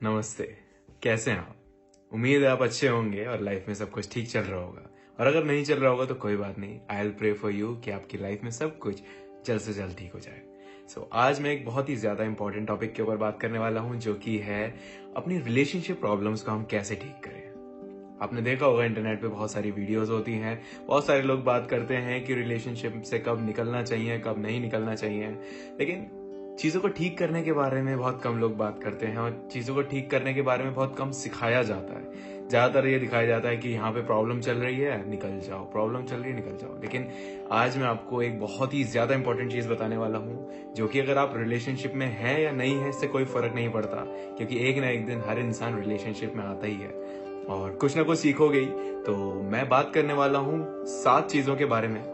नमस्ते। कैसे हैं आप? उम्मीद है आप अच्छे होंगे और लाइफ में सब कुछ ठीक चल रहा होगा। और अगर नहीं चल रहा होगा तो कोई बात नहीं, I will pray for you कि आपकी लाइफ में सब कुछ जल्द से जल्द ठीक हो जाए। आज मैं एक बहुत ही ज्यादा इंपॉर्टेंट टॉपिक के ऊपर बात करने वाला हूं, जो कि है अपनी रिलेशनशिप प्रॉब्लम्स को हम कैसे ठीक करें। आपने देखा होगा इंटरनेट पे बहुत सारी वीडियोस होती हैं, बहुत सारे लोग बात करते हैं कि रिलेशनशिप से कब निकलना चाहिए, कब नहीं निकलना चाहिए, लेकिन चीजों को ठीक करने के बारे में बहुत कम लोग बात करते हैं और चीजों को ठीक करने के बारे में बहुत कम सिखाया जाता है। ज्यादातर ये दिखाया जाता है कि यहाँ पे प्रॉब्लम चल रही है, निकल जाओ, प्रॉब्लम चल रही है, निकल जाओ। लेकिन आज मैं आपको एक बहुत ही ज्यादा इंपॉर्टेंट चीज बताने वाला हूँ, जो कि अगर आप रिलेशनशिप में हैं या नहीं है इससे कोई फर्क नहीं पड़ता, क्योंकि एक ना एक दिन हर इंसान रिलेशनशिप में आता ही है और कुछ ना कुछ सीखोगे ही। तो मैं बात करने वाला हूँ 7 चीजों के बारे में,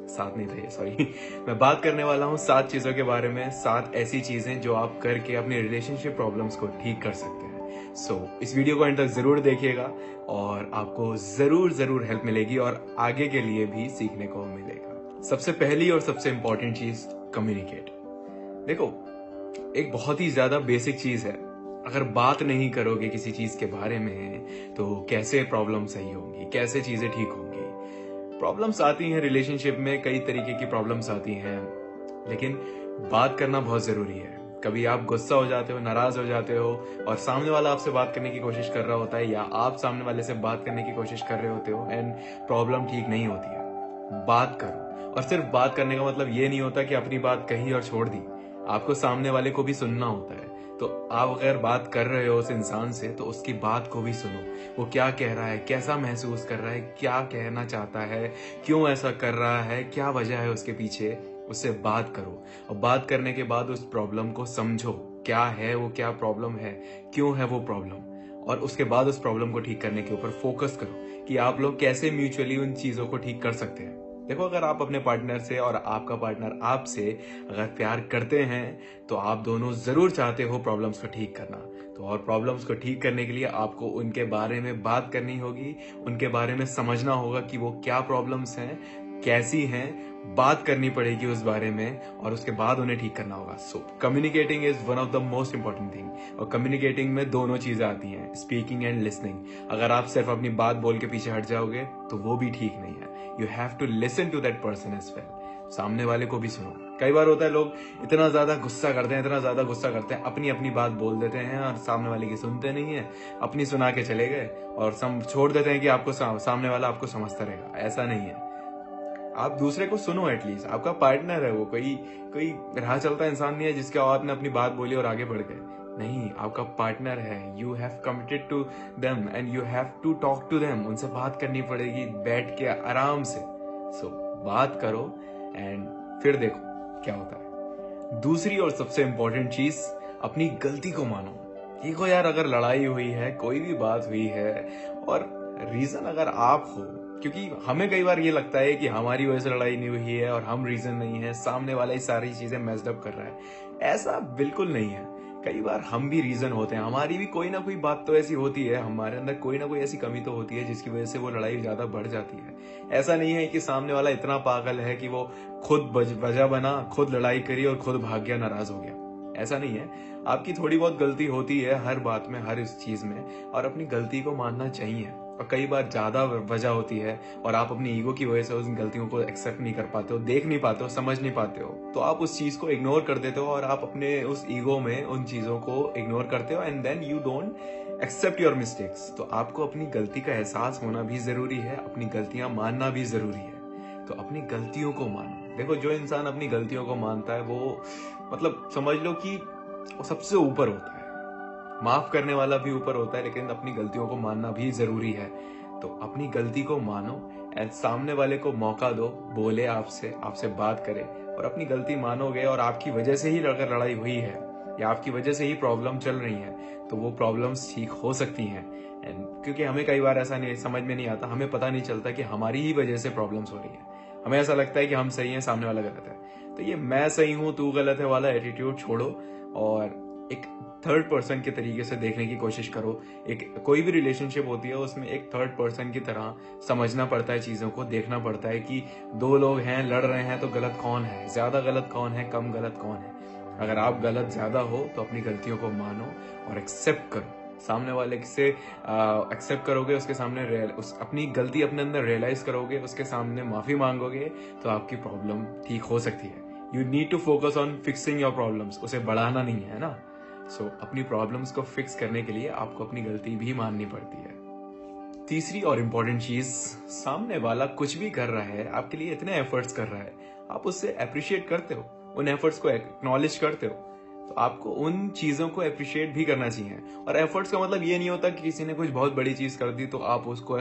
7 नहीं था ये, सॉरी मैं बात करने वाला हूँ 7 चीजों के बारे में, 7 ऐसी चीजें जो आप करके अपने रिलेशनशिप प्रॉब्लम्स को ठीक कर सकते हैं। इस वीडियो को एंड तक जरूर देखिएगा और आपको जरूर हेल्प मिलेगी और आगे के लिए भी सीखने को मिलेगा। सबसे पहली और सबसे इंपॉर्टेंट चीज, कम्युनिकेट। देखो, एक बहुत ही ज्यादा बेसिक चीज है, अगर बात नहीं करोगे किसी चीज के बारे में तो कैसे प्रॉब्लम सही होंगी, कैसे चीजें ठीक होंगी। प्रॉब्लम्स आती हैं रिलेशनशिप में, कई तरीके की प्रॉब्लम्स आती हैं, लेकिन बात करना बहुत जरूरी है। कभी आप गुस्सा हो जाते हो, नाराज हो जाते हो और सामने वाला आपसे बात करने की कोशिश कर रहा होता है, या आप सामने वाले से बात करने की कोशिश कर रहे होते हो एंड प्रॉब्लम ठीक नहीं होती है। बात करो, और सिर्फ बात करने का मतलब ये नहीं होता कि अपनी बात कही और छोड़ दी, आपको सामने वाले को भी सुनना होता है। तो आप अगर बात कर रहे हो उस इंसान से तो उसकी बात को भी सुनो, वो क्या कह रहा है, कैसा महसूस कर रहा है, क्या कहना चाहता है, क्यों ऐसा कर रहा है, क्या वजह है उसके पीछे, उससे बात करो। और बात करने के बाद उस प्रॉब्लम को समझो, क्या है वो, क्या प्रॉब्लम है, क्यों है वो प्रॉब्लम, और उसके बाद उस प्रॉब्लम को ठीक करने के ऊपर फोकस करो कि आप लोग कैसे म्यूचुअली उन चीजों को ठीक कर सकते हैं। देखो, अगर आप अपने पार्टनर से और आपका पार्टनर आपसे अगर प्यार करते हैं तो आप दोनों जरूर चाहते हो प्रॉब्लम्स को ठीक करना। तो और प्रॉब्लम्स को ठीक करने के लिए आपको उनके बारे में बात करनी होगी, उनके बारे में समझना होगा कि वो क्या प्रॉब्लम्स हैं, कैसी हैं, बात करनी पड़ेगी उस बारे में और उसके बाद उन्हें ठीक करना होगा। Communicating is one of the most important thing. और कम्युनिकेटिंग में दोनों चीजें आती हैं, स्पीकिंग एंड लिसनिंग। अगर आप सिर्फ अपनी बात बोल के पीछे हट जाओगे तो वो भी ठीक नहीं है। You have to listen to that person as well. सामने वाले को भी सुनो। कई बार होता है लोग इतना ज्यादा गुस्सा करते हैं, इतना ज्यादा गुस्सा करते हैं, अपनी अपनी बात बोल देते हैं और सामने वाले की सुनते नहीं है, अपनी सुना के चले गए और छोड़ देते हैं कि आपको सामने वाला आपको समझता रहेगा। ऐसा नहीं है, आप दूसरे को सुनो। एटलीस्ट आपका पार्टनर है, वो कोई राह चलता इंसान नहीं है जिसके आपने अपनी बात बोली और आगे बढ़ गए। नहीं, आपका पार्टनर है, you have committed to them and you have to talk to them. उनसे बात करनी पड़ेगी बैठ के आराम से। बात करो एंड फिर देखो क्या होता है। दूसरी और सबसे इंपॉर्टेंट चीज, अपनी गलती को मानो। देखो यार, अगर लड़ाई हुई है, कोई भी बात हुई है और रीजन अगर आप हो, क्योंकि हमें कई बार ये लगता है कि हमारी वजह से लड़ाई नहीं हुई है और हम रीजन नहीं है, सामने वाला ही सारी चीजें मेस्ड अप कर रहा है। ऐसा बिल्कुल नहीं है। कई बार हम भी रीजन होते हैं, हमारी भी कोई ना कोई बात तो ऐसी होती है, हमारे अंदर कोई ना कोई ऐसी कमी तो होती है जिसकी वजह से वो लड़ाई ज्यादा बढ़ जाती है। ऐसा नहीं है कि सामने वाला इतना पागल है कि वो खुद वजह बना, खुद लड़ाई करी और खुद भाग गया, नाराज हो गया। ऐसा नहीं है। आपकी थोड़ी बहुत गलती होती है हर बात में, हर इस चीज में, और अपनी गलती को मानना चाहिए। और कई बार ज्यादा वजह होती है और आप अपनी ईगो की वजह से उन गलतियों को एक्सेप्ट नहीं कर पाते हो, देख नहीं पाते हो, समझ नहीं पाते हो, तो आप उस चीज को इग्नोर कर देते हो और आप अपने उस ईगो में उन चीजों को इग्नोर करते हो and then you don't accept your mistakes. तो आपको अपनी गलती का एहसास होना भी जरूरी है, अपनी गलतियां मानना भी जरूरी है। तो अपनी गलतियों को मानो। देखो, जो इंसान अपनी गलतियों को मानता है वो मतलब समझ लो कि वो सबसे ऊपर होता है। माफ करने वाला भी ऊपर होता है, लेकिन अपनी गलतियों को मानना भी जरूरी है। तो अपनी गलती को मानो एंड सामने वाले को मौका दो, बोले आपसे बात करे और अपनी गलती मानोगे और आपकी वजह से ही अगर लड़ाई हुई है या आपकी वजह से ही प्रॉब्लम चल रही है तो वो प्रॉब्लम्स ठीक हो सकती हैं। एंड क्योंकि हमें कई बार ऐसा नहीं समझ में नहीं आता, हमें पता नहीं चलता कि हमारी ही वजह से प्रॉब्लम्स हो रही है। हमें ऐसा लगता है कि हम सही हैं, सामने वाला गलत है। तो ये मैं सही हूं तू गलत है वाला एटीट्यूड छोड़ो और एक थर्ड पर्सन के तरीके से देखने की कोशिश करो। एक कोई भी रिलेशनशिप होती है उसमें एक थर्ड पर्सन की तरह समझना पड़ता है, चीजों को देखना पड़ता है कि दो लोग हैं, लड़ रहे हैं, तो गलत कौन है, ज्यादा गलत कौन है, कम गलत कौन है। अगर आप गलत ज्यादा हो तो अपनी गलतियों को मानो और एक्सेप्ट करो। सामने वाले से एक्सेप्ट करोगे, उसके सामने अपनी गलती अपने अंदर रियलाइज करोगे, उसके सामने माफी मांगोगे, तो आपकी प्रॉब्लम ठीक हो सकती है। You need to focus on fixing your problems, उसे बढ़ाना नहीं है ना। सो अपनी प्रॉब्लम्स को फिक्स करने के लिए आपको अपनी गलती भी माननी पड़ती है। तीसरी और इम्पोर्टेंट चीज, सामने वाला कुछ भी कर रहा है, आपके लिए इतने एफर्ट्स कर रहा है, आप उससे अप्रिशिएट करते हो, उन एफर्ट्स को एक्नॉलेज करते हो, तो आपको उन चीजों को अप्रिशिएट भी करना चाहिए। और एफर्ट्स का मतलब ये नहीं होता कि किसी ने कुछ बहुत बड़ी चीज कर दी तो आप उसको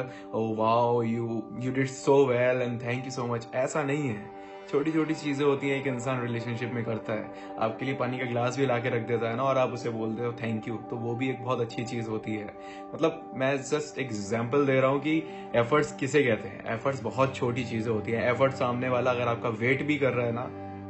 wow you did so well and thank you so much, ऐसा नहीं है। छोटी छोटी चीजें होती हैं एक इंसान रिलेशनशिप में करता है, आपके लिए पानी का ग्लास भी लाके रख देता है ना, और आप उसे बोलते हो थैंक यू, तो वो भी एक बहुत अच्छी चीज होती है। मतलब मैं जस्ट एग्जांपल दे रहा हूँ कि एफर्ट्स किसे कहते हैं। एफर्ट्स बहुत छोटी चीजें होती हैं। एफर्ट सामने वाला अगर आपका वेट भी कर रहा है ना,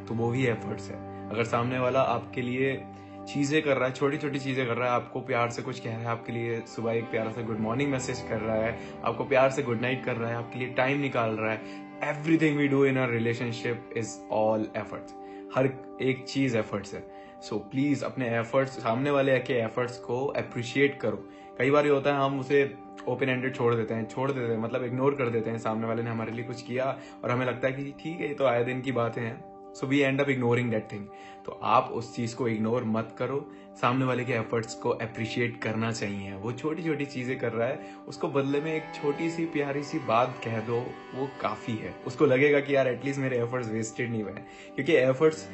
तो वो भी एफर्ट्स है। अगर सामने वाला आपके लिए चीजें कर रहा है, छोटी छोटी चीजें कर रहा है, आपको प्यार से कुछ कह रहा है, आपके लिए सुबह एक प्यारा सा गुड मॉर्निंग मैसेज कर रहा है, आपको प्यार से गुड नाइट कर रहा है, आपके लिए टाइम निकाल रहा है, everything we do in a relationship is all efforts. हर एक चीज एफर्ट्स है। सो प्लीज अपने एफर्ट्स, सामने वाले के एफर्ट्स को अप्रिशिएट करो। कई बार ये होता है हम उसे ओपन एंडेड छोड़ देते हैं, मतलब इग्नोर कर देते हैं। सामने वाले ने हमारे लिए कुछ किया और हमें लगता है कि ठीक है ये तो आए दिन की बातें हैं, so we end up ignoring that thing. तो आप उस चीज को इग्नोर मत करो, सामने वाले के एफर्ट्स को अप्रिशिएट करना चाहिए। वो छोटी छोटी चीजें कर रहा है, उसको बदले में एक छोटी सी प्यारी सी बात कह दो, वो काफी है। उसको लगेगा कि यार एटलीस्ट मेरे एफर्ट्स वेस्टेड नहीं हुए। क्योंकि एफर्ट्स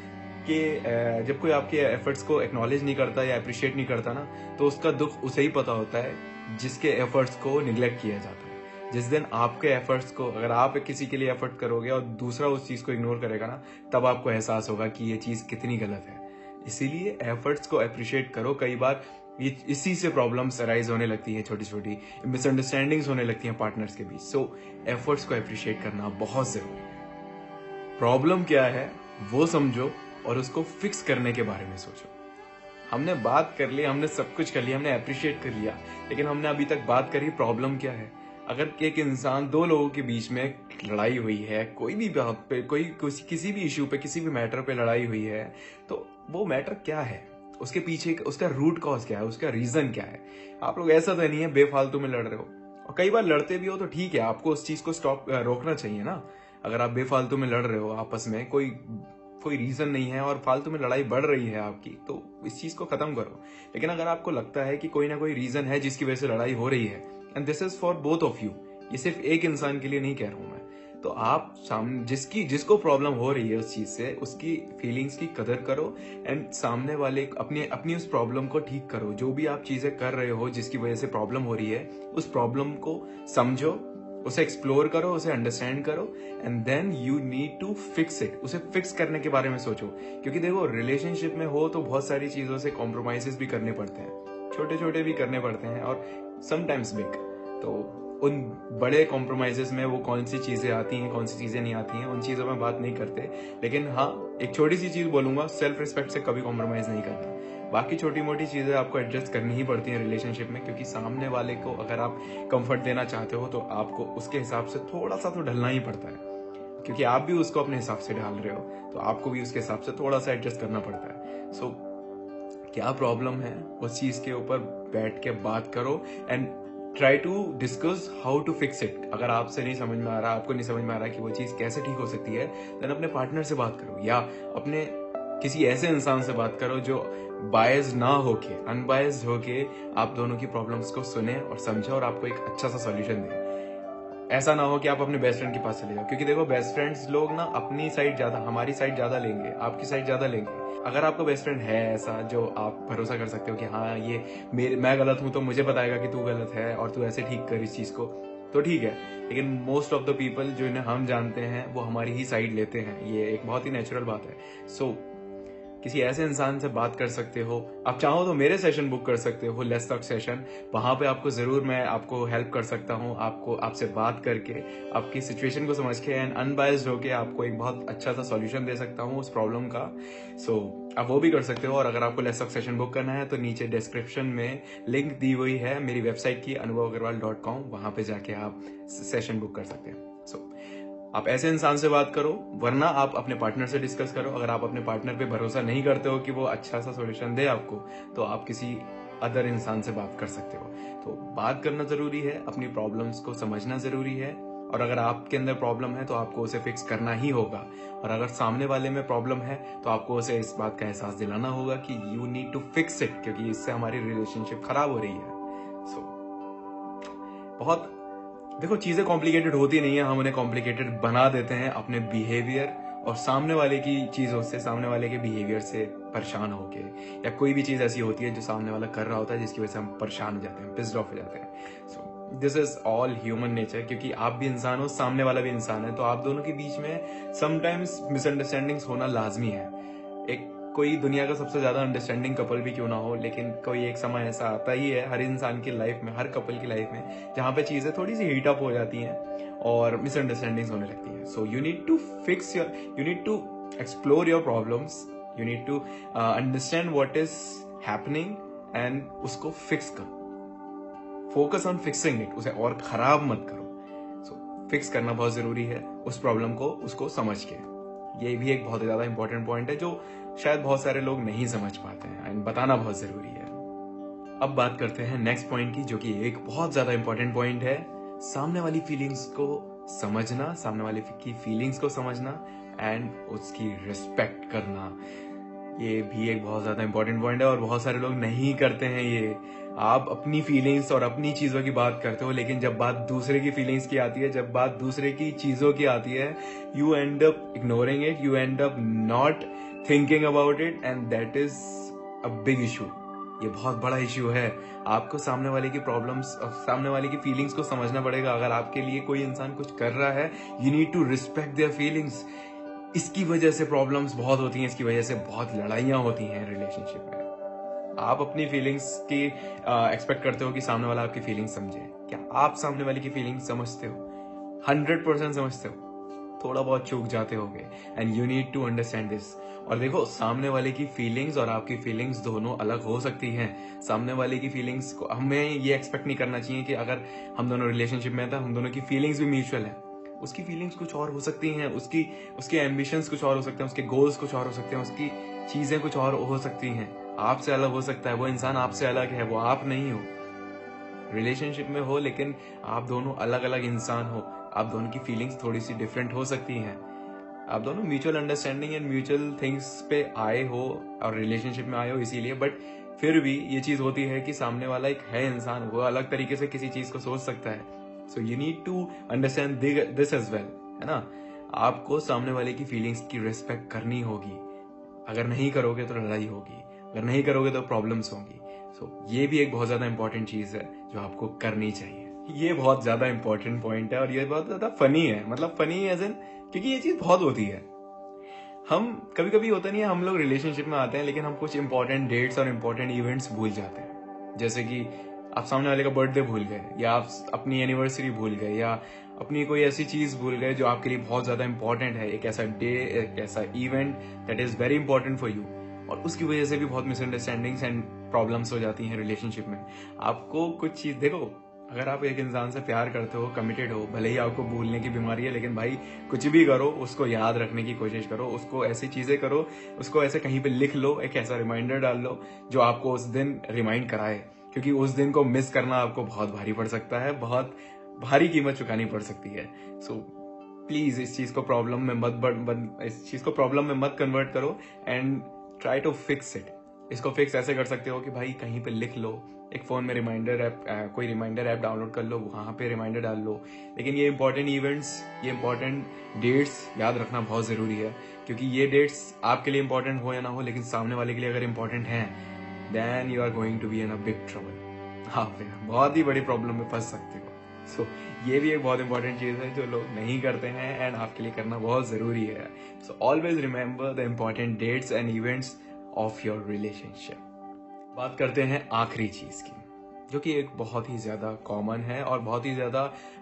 के जब कोई आपके एफर्ट्स को एक्नॉलेज नहीं करता या अप्रिशिएट नहीं करता ना, तो उसका दुख उसे ही पता होता है जिसके एफर्ट्स को निग्लेक्ट किया जाता है। जिस दिन आपके एफर्ट्स को, अगर आप किसी के लिए एफर्ट करोगे और दूसरा उस चीज को इग्नोर करेगा ना, तब आपको एहसास होगा कि ये चीज कितनी गलत है। इसीलिए एफर्ट्स को अप्रिशिएट करो। कई बार ये इसी से प्रॉब्लम्स अराइज होने लगती हैं, छोटी छोटी मिसअंडरस्टैंडिंग्स होने लगती हैं पार्टनर्स के बीच। सो एफर्ट्स को अप्रिशिएट करना बहुत जरूरी है। प्रॉब्लम क्या है वो समझो और उसको फिक्स करने के बारे में सोचो। हमने बात कर ली, हमने सब कुछ कर लिया, हमने अप्रिशिएट कर लिया, लेकिन हमने अभी तक बात करी प्रॉब्लम क्या है। अगर एक इंसान, दो लोगों के बीच में लड़ाई हुई है, कोई भी बात पे, किसी भी इश्यू पे, किसी भी मैटर पे लड़ाई हुई है, तो वो मैटर क्या है, उसके पीछे उसका रूट कॉज क्या है, उसका रीजन क्या है। आप लोग ऐसा तो नहीं है बेफालतू में लड़ रहे हो, और कई बार लड़ते भी हो तो ठीक है, आपको उस चीज को रोकना चाहिए ना। अगर आप बेफालतू में लड़ रहे हो आपस में, कोई रीजन नहीं है और फालतू में लड़ाई बढ़ रही है आपकी, तो इस चीज को खत्म करो। लेकिन अगर आपको लगता है कि कोई ना कोई रीजन है जिसकी वजह से लड़ाई हो रही है, and this is for both of you, ये सिर्फ एक इंसान के लिए नहीं कह रहा हूं मैं, तो आप जिसको प्रॉब्लम हो रही है उस चीज से, उसकी फीलिंग्स की कदर करो एंड सामने वाले अपनी उस प्रॉब्लम को ठीक करो। जो भी आप चीजें कर रहे हो जिसकी वजह से प्रॉब्लम हो रही है, उस प्रॉब्लम को समझो, उसे एक्सप्लोर करो, उसे अंडरस्टैंड करो, and then you need to fix it. उसे फिक्स करने के बारे में सोचो। क्योंकि देखो, रिलेशनशिप में हो तो बहुत सारी चीजों से कॉम्प्रोमाइजेस भी करने पड़ते हैं, छोटे छोटे भी करने पड़ते हैं और समटाइम्स बिग। तो उन बड़े कॉम्प्रोमाइजेस में वो कौन सी चीजें आती हैं, कौन सी चीजें नहीं आती हैं, उन चीजों में बात नहीं करते। लेकिन हाँ, एक छोटी सी चीज बोलूंगा, सेल्फ रिस्पेक्ट से कभी कॉम्प्रोमाइज नहीं करना। बाकी छोटी मोटी चीजें आपको एडजस्ट करनी ही पड़ती हैं रिलेशनशिप में, क्योंकि सामने वाले को अगर आप कंफर्ट देना चाहते हो तो आपको उसके हिसाब से थोड़ा सा तो ढलना ही पड़ता है। क्योंकि आप भी उसको अपने हिसाब से ढाल रहे हो, तो आपको भी उसके हिसाब से थोड़ा सा एडजस्ट करना पड़ता है। सो क्या प्रॉब्लम है, उस चीज के ऊपर बैठ के बात करो and try to discuss how to fix it. अगर आपसे नहीं समझ में आ रहा, आपको नहीं समझ में आ रहा कि वो चीज कैसे ठीक हो सकती है, देन अपने पार्टनर से बात करो या अपने किसी ऐसे इंसान से बात करो जो बायस ना होके, अनबायस्ड होके आप दोनों की प्रॉब्लम्स को सुने और समझे और आपको एक अच्छा सा सॉल्यूशन दे। ऐसा ना हो कि आप अपने बेस्ट फ्रेंड के पास चले जाओ, क्योंकि देखो बेस्ट फ्रेंड्स लोग ना अपनी साइड ज्यादा, हमारी साइड ज्यादा लेंगे, आपकी साइड ज्यादा लेंगे। अगर आपका बेस्ट फ्रेंड है ऐसा जो आप भरोसा कर सकते हो कि हाँ ये मैं गलत हूं तो मुझे बताएगा कि तू गलत है और तू ऐसे ठीक कर इस चीज को, तो ठीक है। लेकिन मोस्ट ऑफ द पीपल जो इन्हें हम जानते हैं वो हमारी ही साइड लेते हैं, ये एक बहुत ही नेचुरल बात है। सो किसी ऐसे इंसान से बात कर सकते हो। आप चाहो तो मेरे सेशन बुक कर सकते हो, लेट्स टॉक सेशन। वहां पे आपको जरूर मैं आपको हेल्प कर सकता हूँ, आपसे बात करके, आपकी सिचुएशन को समझ के एंड अनबायस्ड होके आपको एक बहुत अच्छा सा सॉल्यूशन दे सकता हूँ उस प्रॉब्लम का। सो आप वो भी कर सकते हो। और अगर आपको लेट्स टॉक सेशन बुक करना है तो नीचे डिस्क्रिप्शन में लिंक दी हुई है मेरी वेबसाइट की, anubhavagarwal.com, वहां पे जाके आप सेशन बुक कर सकते हैं। सो आप ऐसे इंसान से बात करो, वरना आप अपने पार्टनर से डिस्कस करो। अगर आप अपने पार्टनर पे भरोसा नहीं करते हो कि वो अच्छा सा सॉल्यूशन दे आपको, तो आप किसी अदर इंसान से बात कर सकते हो। तो बात करना जरूरी है, अपनी प्रॉब्लम्स को समझना जरूरी है, और अगर आपके अंदर प्रॉब्लम है तो आपको उसे फिक्स करना ही होगा। और अगर सामने वाले में प्रॉब्लम है तो आपको उसे इस बात का एहसास दिलाना होगा कि you need to fix it, क्योंकि इससे हमारी रिलेशनशिप खराब हो रही है। बहुत देखो, चीजें कॉम्प्लिकेटेड होती नहीं है, हम उन्हें कॉम्प्लिकेटेड बना देते हैं अपने बिहेवियर और सामने वाले की चीजों से, सामने वाले के बिहेवियर से परेशान होके, या कोई भी चीज ऐसी होती है जो सामने वाला कर रहा होता है जिसकी वजह से हम परेशान हो जाते हैं, पिस्ड ऑफ हो जाते हैं। So this is all human nature, क्योंकि आप भी इंसान हो, सामने वाला भी इंसान है, तो आप दोनों के बीच में समटाइम्स मिसअंडरस्टैंडिंग्स होना लाजमी है। एक कोई दुनिया का सबसे ज्यादा अंडरस्टैंडिंग कपल भी क्यों ना हो, लेकिन कोई एक समय ऐसा आता ही है हर इंसान की लाइफ में, हर कपल की लाइफ में, जहां पे चीजें थोड़ी सी हीट अप हो जाती हैं और मिसअंडरस्टैंडिंग्स होने लगती हैं। So you need to fix your, you need to explore your problems, you need to understand what is happening and उसको फिक्स करो। फोकस ऑन फिक्सिंग इट, उसे और खराब मत करो। सो फिक्स करना बहुत जरूरी है उस प्रॉब्लम को, उसको समझ के। ये भी एक बहुत ज्यादा इंपॉर्टेंट पॉइंट है जो शायद बहुत सारे लोग नहीं समझ पाते हैं, एंड बताना बहुत जरूरी है। अब बात करते हैं नेक्स्ट पॉइंट की, जो कि एक बहुत ज्यादा इंपॉर्टेंट पॉइंट है, सामने वाली फीलिंग्स को समझना, सामने वाले की फीलिंग्स को समझना एंड उसकी रिस्पेक्ट करना। ये भी एक बहुत ज्यादा इंपॉर्टेंट पॉइंट है और बहुत सारे लोग नहीं करते हैं ये। आप अपनी फीलिंग्स और अपनी चीजों की बात करते हो, लेकिन जब बात दूसरे की फीलिंग्स की आती है, जब बात दूसरे की चीजों की आती है, you and up ignoring it, you and up not thinking about it, and that is a big issue. ये बहुत बड़ा इशू है। आपको सामने वाले की प्रॉब्लम्स और सामने वाले की फीलिंग्स को समझना पड़ेगा। अगर आपके लिए कोई इंसान कुछ कर रहा है, you need to respect their feelings. इसकी वजह से प्रॉब्लम्स बहुत होती हैं, इसकी वजह से बहुत लड़ाइयां होती हैं रिलेशनशिप में। आप अपनी फीलिंग्स की एक्सपेक्ट करते हो कि सामने वाला आपकी फीलिंग्स समझे। क्या आप सामने वाले की फीलिंग्स समझते हो? 100% समझते हो? थोड़ा बहुत चूक जाते होगे, and you need to understand this. और देखो, सामने वाले की फीलिंग्स और आपकी फीलिंग्स दोनों अलग हो सकती हैं। सामने वाले की फीलिंग्स को हमें ये एक्सपेक्ट नहीं करना चाहिए कि अगर हम दोनों रिलेशनशिप में हैं तो हम दोनों की फीलिंग्स भी म्यूचुअल है। उसकी फीलिंग्स कुछ और हो सकती हैं, उसके एम्बिशंस कुछ और हो सकते हैं, उसके गोल्स कुछ और हो सकते हैं, उसकी चीजें कुछ और हो सकती हैं। आपसे अलग हो सकता है, वो इंसान आपसे अलग है, वो आप नहीं हो। रिलेशनशिप में हो लेकिन आप दोनों अलग अलग इंसान हो, आप दोनों की फीलिंग्स थोड़ी सी डिफरेंट हो सकती हैं। आप दोनों mutual understanding and mutual things पे आए हो और रिलेशनशिप में आए हो इसीलिए, बट फिर भी ये चीज होती है कि सामने वाला एक है इंसान, वो अलग तरीके से किसी चीज को सोच सकता है। So you need to understand this as well, है ना। आपको सामने वाले की फीलिंग्स की रिस्पेक्ट करनी होगी। अगर नहीं करोगे तो लड़ाई होगी, अगर नहीं करोगे तो प्रॉब्लम्स होंगी। सो ये भी एक बहुत ज्यादा इंपॉर्टेंट चीज है जो आपको करनी चाहिए। ये बहुत ज्यादा इंपॉर्टेंट पॉइंट है और ये बहुत ज्यादा फनी है, मतलब फनी एज इन, क्योंकि ये चीज बहुत होती है। हम कभी कभी होता नहीं है, हम लोग रिलेशनशिप में आते हैं लेकिन हम कुछ इंपॉर्टेंट डेट्स और इंपॉर्टेंट इवेंट्स भूल जाते हैं। जैसे कि आप सामने वाले का बर्थडे भूल गए, या आप अपनी एनिवर्सरी भूल गए, या अपनी कोई ऐसी चीज भूल गए जो आपके लिए बहुत ज्यादा इंपॉर्टेंट है, एक ऐसा डे, एक ऐसा event that is very important for you, और उसकी वजह से भी बहुत मिसअंडरस्टैंडिंग्स एंड प्रॉब्लम्स हो जाती हैं रिलेशनशिप में। आपको कुछ चीज देखो, अगर आप एक इंसान से प्यार करते हो, कमिटेड हो, भले ही आपको भूलने की बीमारी है, लेकिन भाई कुछ भी करो उसको याद रखने की कोशिश करो, उसको ऐसी चीजें करो, उसको ऐसे कहीं पे लिख लो, एक ऐसा रिमाइंडर डाल लो जो आपको उस दिन रिमाइंड कराए, क्योंकि उस दिन को मिस करना आपको बहुत भारी पड़ सकता है, बहुत भारी कीमत चुकानी पड़ सकती है। सो प्लीज इस चीज को प्रॉब्लम में मत कन्वर्ट करो and try to fix it. इसको फिक्स ऐसे कर सकते हो कि भाई कहीं पे लिख लो, एक फोन में रिमाइंडर ऐप, कोई रिमाइंडर ऐप डाउनलोड कर लो, वहां पे रिमाइंडर डाल लो। लेकिन ये इंपॉर्टेंट इवेंट्स, ये इंपॉर्टेंट डेट्स याद रखना बहुत जरूरी है, क्योंकि ये डेट्स आपके लिए इंपॉर्टेंट हो या ना हो, लेकिन सामने वाले के लिए अगर इंपॉर्टेंट है, then you are going to be in a big trouble. आप बहुत ही बड़ी प्रॉब्लम में फंस सकते हो। सो ये भी एक बहुत इंपॉर्टेंट चीज है जो लोग नहीं करते हैं एंड आपके लिए करना बहुत जरूरी है। So always remember the important dates and events of your relationship. बात करते हैं आखिरी चीज की, जो कि एक बहुत ही ज्यादा कॉमन है और बहुत ही ज्यादा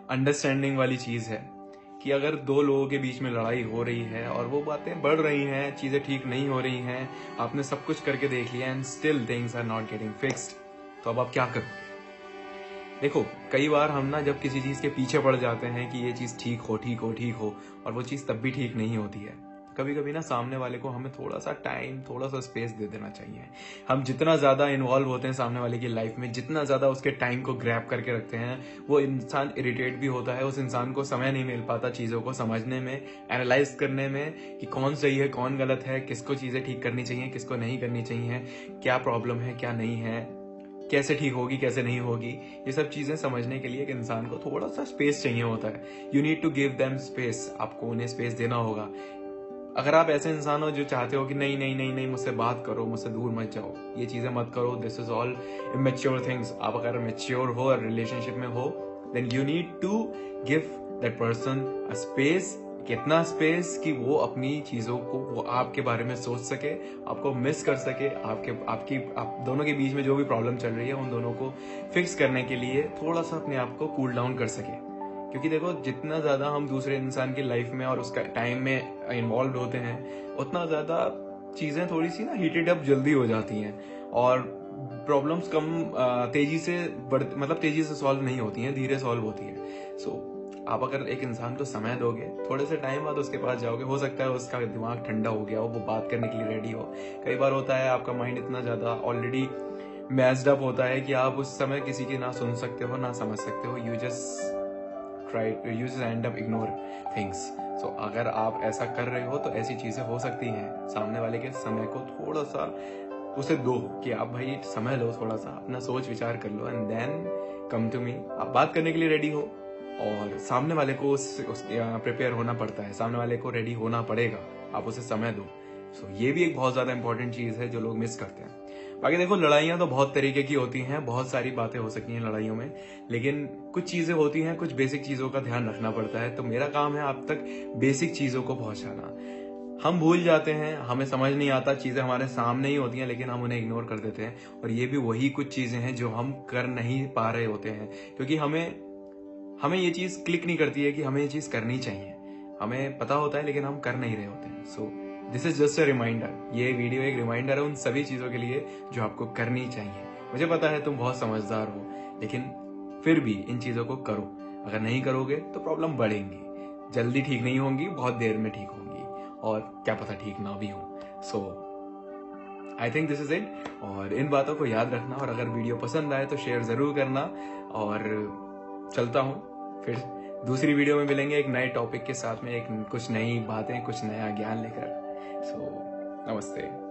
अंडरस्टैंडिंग वाली चीज है, कि अगर दो लोगों के बीच में लड़ाई हो रही है और वो बातें बढ़ रही हैं, चीजें ठीक नहीं हो रही हैं, आपने सब कुछ करके देख लिया and still things are not getting fixed, तो अब आप क्या करोगे? देखो कई बार हम ना जब किसी चीज के पीछे पड़ जाते हैं कि ये चीज ठीक हो ठीक हो ठीक हो, और वो चीज तब भी ठीक नहीं होती है। कभी कभी ना सामने वाले को हमें थोड़ा सा टाइम, थोड़ा सा स्पेस दे देना चाहिए। हम जितना ज्यादा इन्वॉल्व होते हैं सामने वाले की लाइफ में, जितना ज्यादा उसके टाइम को ग्रैब करके रखते हैं, वो इंसान इरिटेट भी होता है। उस इंसान को समय नहीं मिल पाता चीजों को समझने में, एनालाइज करने में कि कौन सही है कौन गलत है, किसको चीजें ठीक करनी चाहिए किसको नहीं करनी चाहिए, क्या प्रॉब्लम है क्या नहीं है, कैसे ठीक होगी कैसे नहीं होगी। ये सब चीजें समझने के लिए एक इंसान को थोड़ा सा स्पेस चाहिए होता है। You need to give them space, आपको उन्हें स्पेस देना होगा। अगर आप ऐसे इंसान हो जो चाहते हो कि नहीं नहीं नहीं नहीं मुझसे बात करो, मुझसे दूर मत जाओ, ये चीजें मत करो, this is all immature things, आप अगर मेच्योर हो और रिलेशनशिप में हो, then you need to give that person a space. कितना स्पेस कि वो अपनी चीजों को, वो आपके बारे में सोच सके, आपको मिस कर सके, आप दोनों के बीच में जो भी प्रॉब्लम चल रही है उन दोनों को फिक्स करने के लिए थोड़ा सा अपने आप को कूल डाउन कर सके। क्योंकि देखो जितना ज्यादा हम दूसरे इंसान की लाइफ में और उसका टाइम में इन्वॉल्व होते हैं, उतना ज्यादा चीजें थोड़ी सी ना हीटेड अप जल्दी हो जाती हैं, और प्रॉब्लम्स कम तेजी से सॉल्व नहीं होती हैं, धीरे सॉल्व होती है। सो आप अगर एक इंसान को समय दोगे, थोड़े से टाइम बाद उसके पास जाओगे, हो सकता है उसका दिमाग ठंडा हो गया हो, वो बात करने के लिए रेडी हो। कई बार होता है आपका माइंड इतना ज्यादा ऑलरेडी मैच्ड अप होता है कि आप उस समय किसी की ना सुन सकते हो ना समझ सकते हो, you just end up ignore things। So अगर आप ऐसा कर रहे हो तो ऐसी चीजें हो सकती हैं। सामने वाले के समय को थोड़ा सा उसे दो कि आप भाई समय लो, थोड़ा सा अपना सोच विचार कर लो, and then come to me. आप बात करने के लिए रेडी हो, और सामने वाले को प्रिपेयर होना पड़ता है, सामने वाले को रेडी होना पड़ेगा, आप उसे समय दो। सो ये भी एक बहुत ज्यादा इंपॉर्टेंट चीज है जो लोग मिस करते हैं। बाकी देखो लड़ाइयां तो बहुत तरीके की होती हैं, बहुत सारी बातें हो सकती हैं लड़ाइयों में, लेकिन कुछ चीजें होती हैं, कुछ बेसिक चीजों का ध्यान रखना पड़ता है। तो मेरा काम है आप तक बेसिक चीजों को पहुंचाना। हम भूल जाते हैं, हमें समझ नहीं आता, चीजें हमारे सामने ही होती हैं लेकिन हम उन्हें इग्नोर कर देते हैं। और ये भी वही कुछ चीजें हैं जो हम कर नहीं पा रहे होते हैं, क्योंकि हमें ये चीज क्लिक नहीं करती है कि हमें ये चीज करनी चाहिए। हमें पता होता है लेकिन हम कर नहीं रहे होते हैं। So this is just a reminder, ये वीडियो एक रिमाइंडर है उन सभी चीजों के लिए जो आपको करनी चाहिए। मुझे पता है तुम बहुत समझदार हो, लेकिन फिर भी इन चीजों को करो। अगर नहीं करोगे तो प्रॉब्लम बढ़ेंगी, जल्दी ठीक नहीं होंगी, बहुत देर में ठीक होंगी, और क्या पता ठीक ना भी हो। So I think this is it. और इन बातों को याद रखना, और अगर वीडियो पसंद आए तो शेयर जरूर करना। और चलता हूँ, फिर दूसरी वीडियो में मिलेंगे एक नए टॉपिक के साथ में, कुछ नई बातें, कुछ नया ज्ञान लेकर। सो नमस्ते।